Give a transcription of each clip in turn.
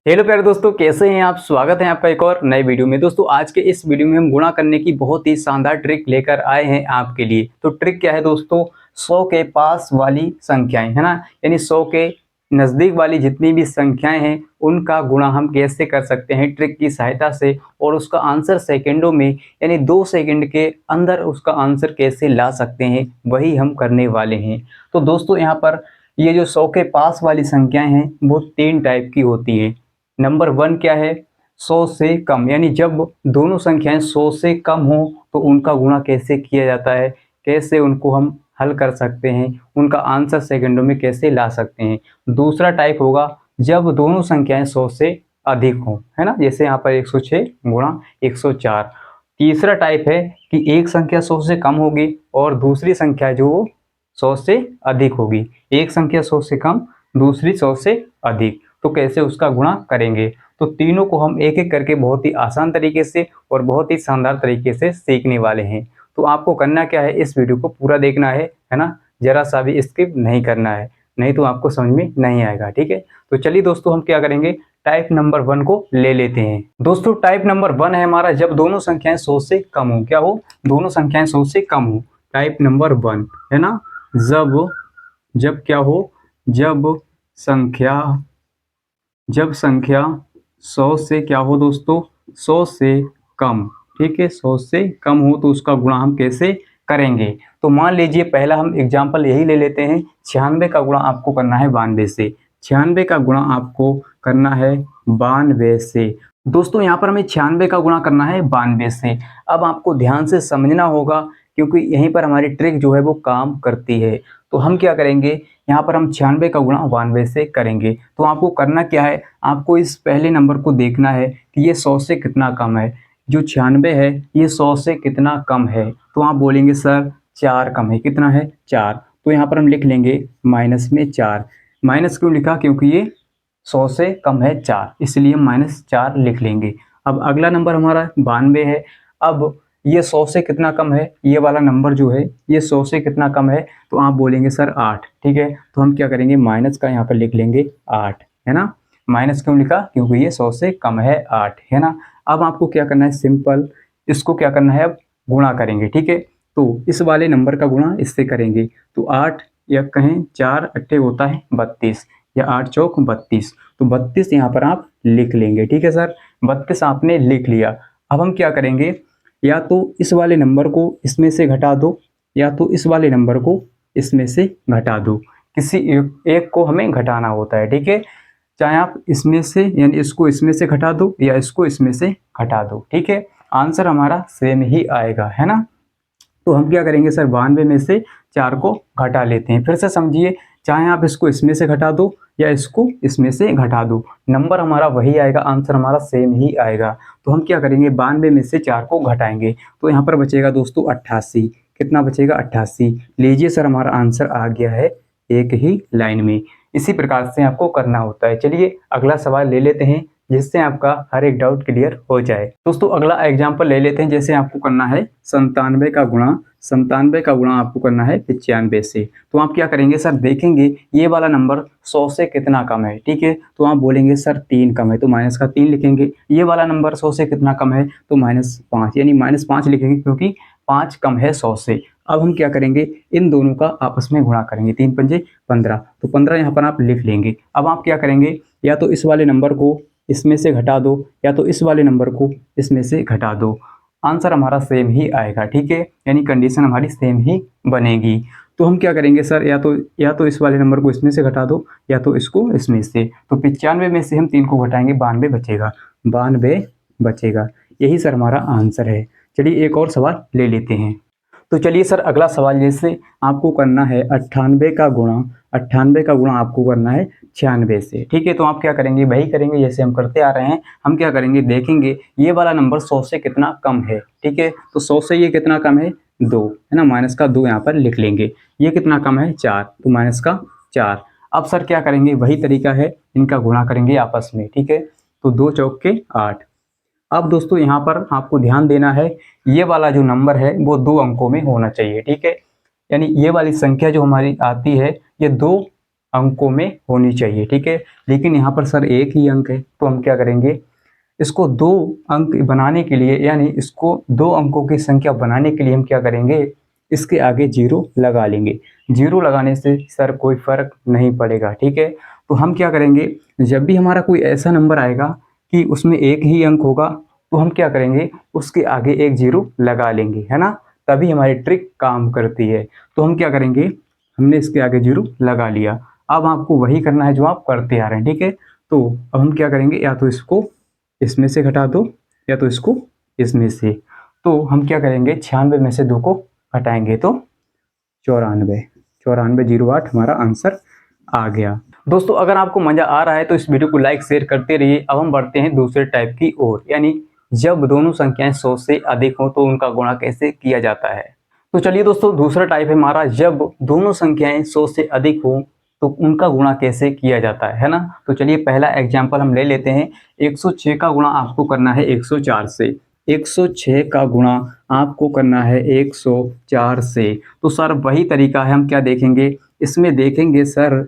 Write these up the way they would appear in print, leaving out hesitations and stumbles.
Hello प्यारे दोस्तों, कैसे हैं आप। स्वागत है आपका एक और नए वीडियो में। दोस्तों आज के इस वीडियो में हम गुणा करने की बहुत ही शानदार ट्रिक लेकर आए हैं आपके लिए। तो ट्रिक क्या है दोस्तों, 100 के पास वाली संख्याएं है ना, यानी 100 के नज़दीक वाली जितनी भी संख्याएं हैं उनका गुणा हम कैसे कर सकते हैं ट्रिक की सहायता से, और उसका आंसर सेकेंडों में यानी 2 सेकंड के अंदर उसका आंसर कैसे ला सकते हैं, वही हम करने वाले हैं। तो दोस्तों यहाँ पर ये जो 100 के पास वाली संख्याएं हैं वो 3 टाइप की होती हैं। नंबर 1 क्या है, 100 से कम, यानी जब दोनों संख्याएं 100 से कम हो तो उनका गुणा कैसे किया जाता है, कैसे उनको हम हल कर सकते हैं, उनका आंसर सेकंडों में कैसे ला सकते हैं। दूसरा टाइप होगा जब दोनों संख्याएं 100 से अधिक हों, है ना, जैसे यहाँ पर 106 गुणा 104। तीसरा टाइप है कि एक संख्या 100 से कम होगी और दूसरी संख्या जो 100 से अधिक होगी। एक संख्या 100 से कम, दूसरी 100 से अधिक, तो कैसे उसका गुणा करेंगे। तो तीनों को हम एक एक करके बहुत ही आसान तरीके से और बहुत ही शानदार तरीके से सीखने वाले हैं। तो आपको करना क्या है, इस वीडियो को पूरा देखना है ना, जरा सा भी स्किप नहीं करना है, नहीं तो आपको समझ में नहीं आएगा। ठीक है, तो चलिए दोस्तों हम क्या करेंगे, टाइप नंबर 1 को ले लेते हैं। दोस्तों टाइप नंबर 1 है हमारा जब दोनों संख्याएं 100 से कम हो। क्या हो, दोनों संख्याएं 100 से कम हो। टाइप नंबर 1 है ना, जब जब क्या हो, संख्या जब संख्या 100 से क्या हो दोस्तों, 100 से कम। ठीक है, 100 से कम हो तो उसका गुणा हम कैसे करेंगे। तो मान लीजिए पहला हम एग्जांपल यही ले लेते हैं, 96 का गुणा आपको करना है 92 से। 96 का गुणा आपको करना है 92 से। दोस्तों यहाँ पर हमें 96 का गुणा करना है 92 से। अब आपको ध्यान से समझना होगा क्योंकि यहीं पर हमारी ट्रिक जो है वो काम करती है। तो हम क्या करेंगे, यहाँ पर हम 96 का गुणा 92 से करेंगे। तो आपको करना क्या है, आपको इस पहले नंबर को देखना है कि ये 100 से कितना कम है। जो 96 है ये 100 से कितना कम है, तो आप बोलेंगे सर 4 कम है। कितना है, 4। तो यहाँ पर हम लिख लेंगे माइनस में 4। माइनस क्यों लिखा, क्योंकि ये 100 से कम है 4, इसलिए हम -4 लिख लेंगे। अब अगला नंबर हमारा 92 है। अब ये 100 से कितना कम है, ये वाला नंबर जो है ये 100 से कितना कम है, तो आप बोलेंगे सर 8। ठीक है, तो हम क्या करेंगे, माइनस का यहाँ पर लिख लेंगे 8, है ना। माइनस क्यों लिखा, क्योंकि ये 100 से कम है 8, है ना। अब आपको क्या करना है, सिंपल इसको क्या करना है, अब गुणा करेंगे। ठीक है, तो इस वाले नंबर का गुणा इससे करेंगे। तो 8 या कहें 4 अट्ठे होता है 32, या 8 चौक 32। तो 32 यहाँ पर आप लिख लेंगे। ठीक है सर, 32 आपने लिख लिया। अब हम क्या करेंगे, या तो इस वाले नंबर को इसमें से घटा दो, या तो इस वाले नंबर को इसमें से घटा दो। किसी एक को हमें घटाना होता है। ठीक है, चाहे आप इसमें से यानी इसको इसमें से घटा दो या इसको इसमें से घटा दो। ठीक है, आंसर हमारा सेम ही आएगा, है ना। तो हम क्या करेंगे सर, 92 में से 4 को घटा लेते हैं। फिर से समझिए, चाहे आप इसको इसमें से घटा दो या इसको इसमें से घटा दो, नंबर हमारा वही आएगा, आंसर हमारा सेम ही आएगा। तो हम क्या करेंगे, 92 में से 4 को घटाएंगे तो यहाँ पर बचेगा दोस्तों 88। कितना बचेगा, 88। लीजिए सर, हमारा आंसर आ गया है एक ही लाइन में। इसी प्रकार से आपको करना होता है। चलिए अगला सवाल ले लेते हैं जिससे आपका हर एक डाउट क्लियर हो जाए। दोस्तों अगला एग्जाम्पल ले लेते हैं, जैसे आपको करना है 97 का गुणा। 97 का गुणा आपको करना है 95 से। तो आप क्या करेंगे सर, देखेंगे ये वाला नंबर 100 से कितना कम है। ठीक है, तो आप बोलेंगे सर 3 कम है, तो माइनस का 3 लिखेंगे। ये वाला नंबर 100 से कितना कम है, तो -5, यानी -5 लिखेंगे क्योंकि 5 कम है 100 से। अब हम क्या करेंगे, इन दोनों का आपस में गुणा करेंगे। 3 पंजे 15, तो 15 यहाँ पर आप लिख लेंगे। अब आप क्या करेंगे, या तो इस वाले नंबर को इसमें से घटा दो या तो इस वाले नंबर को इसमें से घटा दो, आंसर हमारा सेम ही आएगा। ठीक है, यानी कंडीशन हमारी सेम ही बनेगी। तो हम क्या करेंगे सर, या तो इस वाले नंबर को इसमें से घटा दो या तो इसको इसमें से। तो 95 में से हम 3 को घटाएंगे, 92 बचेगा। 92 बचेगा, यही सर हमारा आंसर है। चलिए एक और सवाल ले लेते हैं। तो चलिए सर अगला सवाल, जैसे आपको करना है 98 का गुणा। 98 का गुणा आपको करना है 96 से। ठीक है, तो आप क्या करेंगे, वही करेंगे जैसे हम करते आ रहे हैं। हम क्या करेंगे, देखेंगे ये वाला नंबर 100 से कितना कम है। ठीक है, तो 100 से ये कितना कम है, 2, है ना। माइनस का 2 यहाँ पर लिख लेंगे। ये कितना कम है, 4, तो माइनस का 4। अब सर क्या करेंगे, वही तरीका है, इनका गुणा करेंगे आपस में। ठीक है, तो 2 चौक के 8। अब दोस्तों यहाँ पर आपको ध्यान देना है, ये वाला जो नंबर है वो 2 अंकों में होना चाहिए। ठीक है, यानी ये वाली संख्या जो हमारी आती है ये 2 अंकों में होनी चाहिए, ठीक है। लेकिन यहाँ पर सर एक ही अंक है, तो हम क्या करेंगे, इसको 2 अंक बनाने के लिए, यानी इसको 2 अंकों की संख्या बनाने के लिए हम क्या करेंगे, इसके आगे 0 लगा लेंगे। 0 लगाने से सर कोई फर्क नहीं पड़ेगा, ठीक है। तो हम क्या करेंगे, जब भी हमारा कोई ऐसा नंबर आएगा कि उसमें एक ही अंक होगा, तो हम क्या करेंगे, उसके आगे एक 0 लगा लेंगे, है ना। तभी हमारी ट्रिक काम करती है। तो हम क्या करेंगे, हमने इसके आगे 0 लगा लिया। अब आपको वही करना है जो आप करते आ रहे हैं, ठीक है। तो अब हम क्या करेंगे, या तो इसको इसमें से घटा दो, या तो इसको इसमें से। तो हम क्या करेंगे, 96 में से 2 को घटाएंगे तो 94। 9408 हमारा आंसर आ गया। दोस्तों अगर आपको मजा आ रहा है तो इस वीडियो को लाइक शेयर करते रहिए। अब हम बढ़ते हैं दूसरे टाइप की ओर, यानी जब दोनों संख्याएं 100 से अधिक हो तो उनका गुणा कैसे किया जाता है। तो चलिए दोस्तों, दूसरा टाइप है हमारा जब दोनों संख्याएं 100 से अधिक हो तो उनका गुणा कैसे किया जाता है ना। तो चलिए पहला एग्जाम्पल हम ले लेते हैं। 106 का गुणा आपको करना है 104 से। 106 का गुणा आपको करना है 104 से। तो सर वही तरीका है, हम क्या देखेंगे, इसमें देखेंगे सर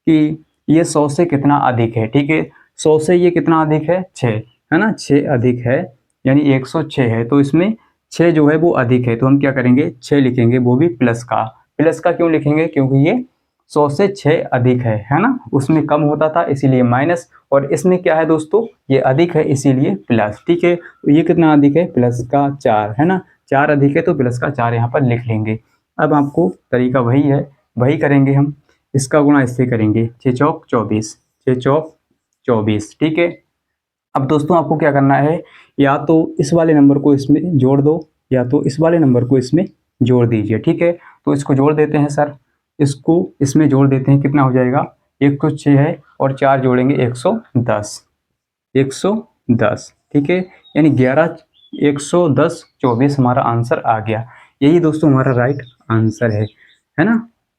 कि ये 100 से कितना अधिक है, ठीक है। 100 से ये कितना अधिक है, 6 है ना, 6 अधिक है, यानी 106 है, तो इसमें 6 जो है वो अधिक है। तो हम क्या करेंगे, 6 लिखेंगे, वो भी प्लस का। प्लस का क्यों लिखेंगे, क्योंकि ये 100 से 6 अधिक है ना। उसमें कम होता था इसीलिए माइनस, और इसमें क्या है दोस्तों, ये अधिक है इसीलिए प्लस, ठीक है। तो ये कितना अधिक है, प्लस का 4 है ना, 4 अधिक है तो प्लस का 4 यहाँ पर लिख लेंगे। अब आपको तरीका वही है, वही करेंगे हम। इसका गुणा इससे करेंगे, 6 चौक 24, 6 चौक 24, ठीक है। अब दोस्तों आपको क्या करना है, या तो इस वाले नंबर को इसमें जोड़ दो, या तो इस वाले नंबर को इसमें जोड़ दीजिए, ठीक है। तो इसको जोड़ देते हैं सर, इसको इसमें जोड़ देते हैं, कितना हो जाएगा, 106 है और 4 जोड़ेंगे 110, 110, ठीक है। यानी 11 110 24 हमारा आंसर आ गया। यही दोस्तों हमारा राइट आंसर है ना।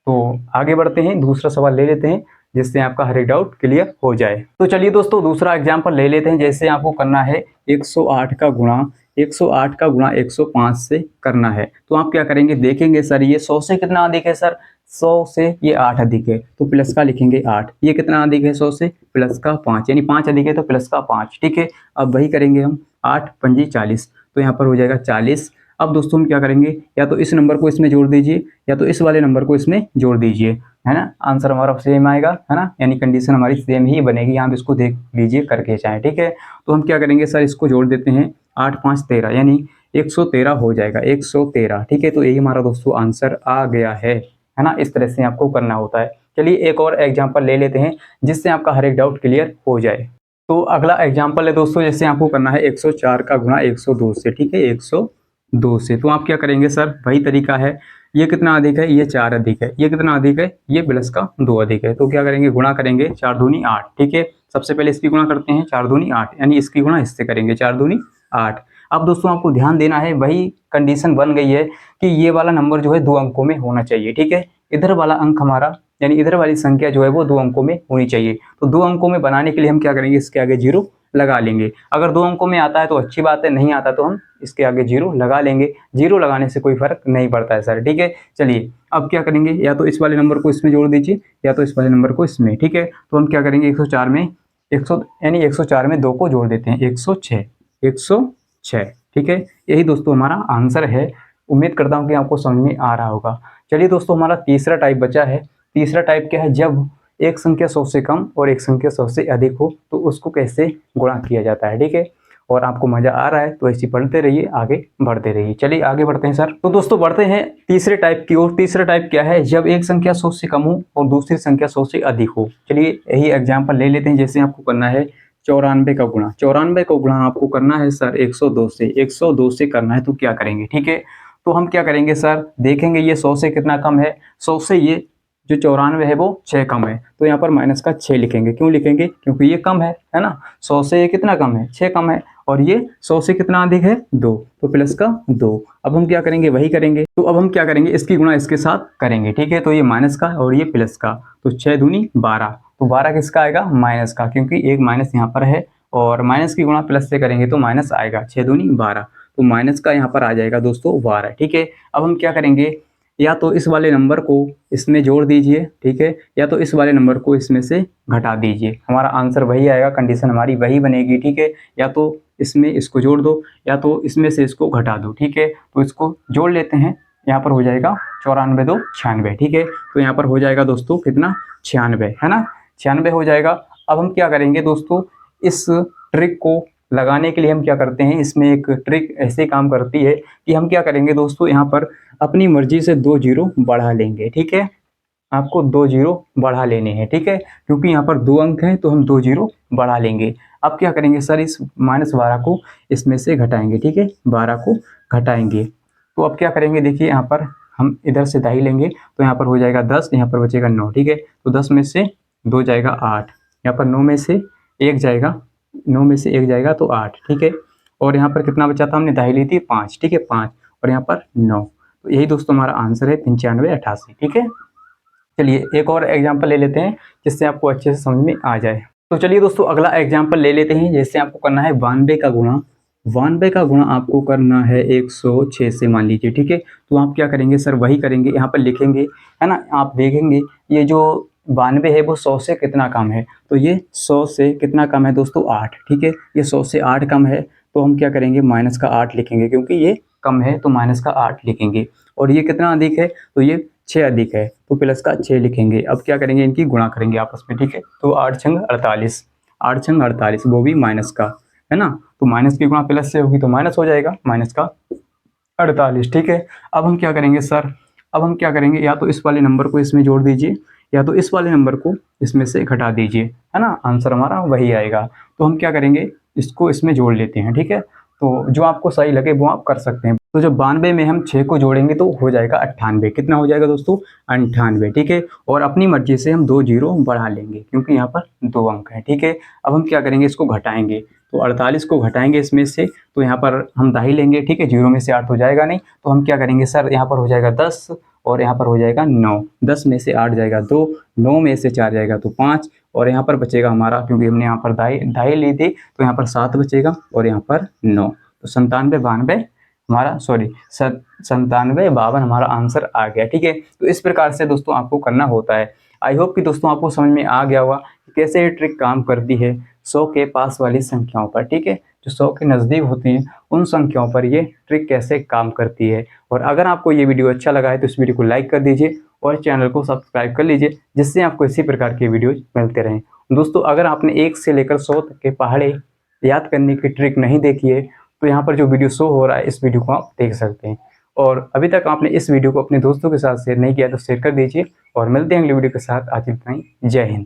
तो आगे बढ़ते हैं, दूसरा सवाल ले लेते हैं जिससे आपका हर एक डाउट क्लियर हो जाए। तो चलिए दोस्तों दूसरा एग्जाम्पल ले लेते हैं। जैसे आपको करना है 108 का गुणा 108 का गुणा 105 से करना है। तो आप क्या करेंगे, देखेंगे सर ये 100 से कितना अधिक है, सर 100 से ये 8 अधिक है तो प्लस का लिखेंगे 8। ये कितना अधिक है, 100 से प्लस का 5, यानी 5 अधिक है तो प्लस का 5, ठीक है। अब वही करेंगे हम, 8 पंजी 40, तो यहाँ पर हो जाएगा 40। अब दोस्तों हम क्या करेंगे, या तो इस नंबर को इसमें जोड़ दीजिए, या तो इस वाले नंबर को इसमें जोड़ दीजिए, है ना। आंसर हमारा सेम आएगा, है ना, यानी कंडीशन हमारी सेम ही बनेगी। यहाँ पे इसको देख लीजिए करके चाहे, ठीक है। तो हम क्या करेंगे सर, इसको जोड़ देते हैं, 8 5 13, यानी 113 हो जाएगा, 113, ठीक है। तो यही हमारा दोस्तों आंसर आ गया है ना। इस तरह से आपको करना होता है। चलिए एक और एग्जाम्पल ले लेते हैं जिससे आपका हर एक डाउट क्लियर हो जाए। तो अगला एग्जाम्पल है दोस्तों, जैसे आपको करना है 104 का गुणा 102 से, ठीक है, 102 से। तो आप क्या करेंगे सर, वही तरीका है। ये कितना अधिक है, ये 4 अधिक है। ये कितना अधिक है, ये प्लस का 2 अधिक है। तो क्या करेंगे, गुणा करेंगे, 4 दूनी 8, ठीक है। सबसे पहले इसकी गुणा करते हैं, 4 दूनी 8, यानी इसकी गुणा इससे करेंगे, 4 दूनी 8। अब दोस्तों आपको ध्यान देना है, वही कंडीशन बन गई है कि ये वाला नंबर जो है 2 अंकों में होना चाहिए, ठीक है। इधर वाला अंक हमारा, यानी इधर वाली संख्या जो है वो 2 अंकों में होनी चाहिए। तो 2 अंकों में बनाने के लिए हम क्या करेंगे, इसके आगे 0 लगा लेंगे। अगर 2 अंकों में आता है तो अच्छी बात है, नहीं आता तो हम इसके आगे 0 लगा लेंगे। 0 लगाने से कोई फर्क नहीं पड़ता है सर, ठीक है। चलिए अब क्या करेंगे, या तो इस वाले नंबर को इसमें जोड़ दीजिए, या तो इस वाले नंबर को इसमें, ठीक है। तो हम क्या करेंगे, 104 में 100, यानी 104 में 2 को जोड़ देते हैं, 106, 106, ठीक है। यही दोस्तों हमारा आंसर है। उम्मीद करता हूँ कि आपको समझ में आ रहा होगा। चलिए दोस्तों हमारा तीसरा टाइप बचा है। तीसरा टाइप क्या है, जब एक संख्या 100 से कम और एक संख्या 100 से अधिक हो तो उसको कैसे गुणा किया जाता है, ठीक है। और आपको मजा आ रहा है तो ऐसे पढ़ते रहिए, आगे बढ़ते रहिए। चलिए आगे बढ़ते हैं सर। तो दोस्तों बढ़ते हैं तीसरे टाइप की ओर। तीसरा टाइप क्या है, जब एक संख्या 100 से कम हो और दूसरी संख्या 100 से अधिक हो। चलिए यही एग्जाम्पल ले लेते हैं। जैसे आपको करना है 94 का गुणा, 94 का गुणा आपको करना है सर 102 से, 102 से करना है। तो क्या करेंगे, ठीक है। तो हम क्या करेंगे सर, देखेंगे ये 100 से कितना कम है, 100 से ये जो 94 है वो 6 कम है। तो यहाँ पर माइनस का 6 लिखेंगे। क्यों लिखेंगे, क्योंकि ये कम है ना। 100 से ये कितना कम है, 6 कम है, और ये 100 से कितना अधिक है, 2, तो प्लस का 2। अब हम क्या करेंगे, वही करेंगे। तो अब हम क्या करेंगे, इसकी गुणा इसके साथ करेंगे, ठीक है। तो ये माइनस का और ये प्लस का, तो 6 दूनी 12, तो 12 किसका आएगा, माइनस का, क्योंकि एक माइनस यहाँ पर है और माइनस की गुणा प्लस से करेंगे तो माइनस आएगा, 6 दूनी 12, तो माइनस का यहाँ पर आ जाएगा दोस्तों 12, ठीक है। अब हम क्या करेंगे, या तो इस वाले नंबर को इसमें जोड़ दीजिए, ठीक है, या तो इस वाले नंबर को इसमें से घटा दीजिए। हमारा आंसर वही आएगा, कंडीशन हमारी वही बनेगी, ठीक है। या तो इसमें इसको जोड़ दो या तो इसमें से इसको घटा दो, ठीक है। तो इसको जोड़ लेते हैं, यहाँ पर हो जाएगा 94 2 96, ठीक है। तो यहाँ पर हो जाएगा दोस्तों कितना, 96, है ना, 96 हो जाएगा। अब हम क्या करेंगे दोस्तों, इस ट्रिक को लगाने के लिए हम क्या करते हैं, इसमें एक ट्रिक ऐसे काम करती है कि हम क्या करेंगे दोस्तों, यहाँ पर अपनी मर्जी से 2 जीरो बढ़ा लेंगे, ठीक है। आपको 2 जीरो बढ़ा लेने हैं, ठीक है, क्योंकि यहाँ पर 2 अंक हैं तो हम 2 जीरो बढ़ा लेंगे। अब क्या करेंगे सर, इस -12 को इसमें से घटाएंगे, ठीक है, 12 को घटाएंगे। तो अब क्या करेंगे, देखिए यहाँ पर हम इधर से दाई लेंगे तो यहाँ पर हो जाएगा 10, यहाँ पर बचेगा 9, ठीक है। तो 10 में से 2 जाएगा 8, यहाँ पर 9 में से 1 जाएगा, 9 में से 1 जाएगा तो 8, ठीक है। और यहाँ पर कितना बचा था, हमने दाई ली थी 5, ठीक है, 5 और यहाँ पर 9। तो यही दोस्तों हमारा आंसर है 95 88, ठीक है। चलिए एक और एग्जाम्पल ले लेते हैं जिससे आपको अच्छे से समझ में आ जाए। तो चलिए दोस्तों अगला एग्जाम्पल ले लेते हैं, जिससे आपको करना है 92 का गुणा। 92 का गुणा आपको करना है 106 से, मान लीजिए, ठीक है। तो आप क्या करेंगे सर, वही करेंगे, यहाँ पर लिखेंगे, है ना। आप देखेंगे ये जो 92 है वो 100 से कितना कम है, तो ये 100 से कितना कम है दोस्तों, 8, ठीक है। ये 100 से 8 कम है, तो हम क्या करेंगे, माइनस का 8 लिखेंगे, क्योंकि ये कम है तो माइनस का 8 लिखेंगे। और ये कितना अधिक है, तो ये 6 अधिक है, तो प्लस का 6 लिखेंगे। अब क्या करेंगे, इनकी गुणा करेंगे आपस में, ठीक है। तो 8 छंग 48, 8 छंग 48, वो भी माइनस का, है ना। तो माइनस की गुणा प्लस से होगी तो माइनस हो जाएगा, माइनस का 48, ठीक है। अब हम क्या करेंगे सर, अब हम क्या करेंगे, या तो इस वाले नंबर को इसमें जोड़ दीजिए या तो इस वाले नंबर को इसमें से घटा दीजिए, है ना, आंसर हमारा वही आएगा। तो हम क्या करेंगे, इसको इसमें जोड़ लेते हैं, ठीक है। तो जो आपको सही लगे वो आप कर सकते हैं। तो जब 92 में हम 6 को जोड़ेंगे तो हो जाएगा 98, कितना हो जाएगा दोस्तों, 98, ठीक है। और अपनी मर्जी से हम 2 जीरो बढ़ा लेंगे, क्योंकि यहाँ पर 2 अंक है, ठीक है। अब हम क्या करेंगे, इसको घटाएंगे, तो 48 को घटाएंगे इसमें से, तो यहाँ पर हम दाही लेंगे, ठीक है, 0 में से 8 हो जाएगा नहीं, तो हम क्या करेंगे सर, यहाँ पर हो जाएगा 10 और यहाँ पर हो जाएगा 9, 10 में से 8 जाएगा 2, 9 में से 4 जाएगा तो 5, और यहाँ पर बचेगा हमारा, क्योंकि हमने यहाँ पर दाही ली थी तो यहाँ पर 7 बचेगा और यहाँ पर 9। तो 97 92 हमारा, सॉरी 97 52 हमारा आंसर आ गया, ठीक है। तो इस प्रकार से दोस्तों आपको करना होता है। आई होप कि दोस्तों आपको समझ में आ गया होगा कि कैसे ये ट्रिक काम करती है 100 के पास वाली संख्याओं पर, ठीक है। जो 100 के नज़दीक होती हैं उन संख्याओं पर ये ट्रिक कैसे काम करती है। और अगर आपको ये वीडियो अच्छा लगा है तो इस वीडियो को लाइक कर दीजिए और चैनल को सब्सक्राइब कर लीजिए, जिससे आपको इसी प्रकार के वीडियोज मिलते रहें। दोस्तों अगर आपने 1 से लेकर 100 तक के पहाड़े याद करने की ट्रिक नहीं देखी है तो यहाँ पर जो वीडियो शो हो रहा है इस वीडियो को आप देख सकते हैं। और अभी तक आपने इस वीडियो को अपने दोस्तों के साथ शेयर नहीं किया तो शेयर कर दीजिए, और मिलते हैं अगले वीडियो के साथ। आज इतना ही, जय हिंद।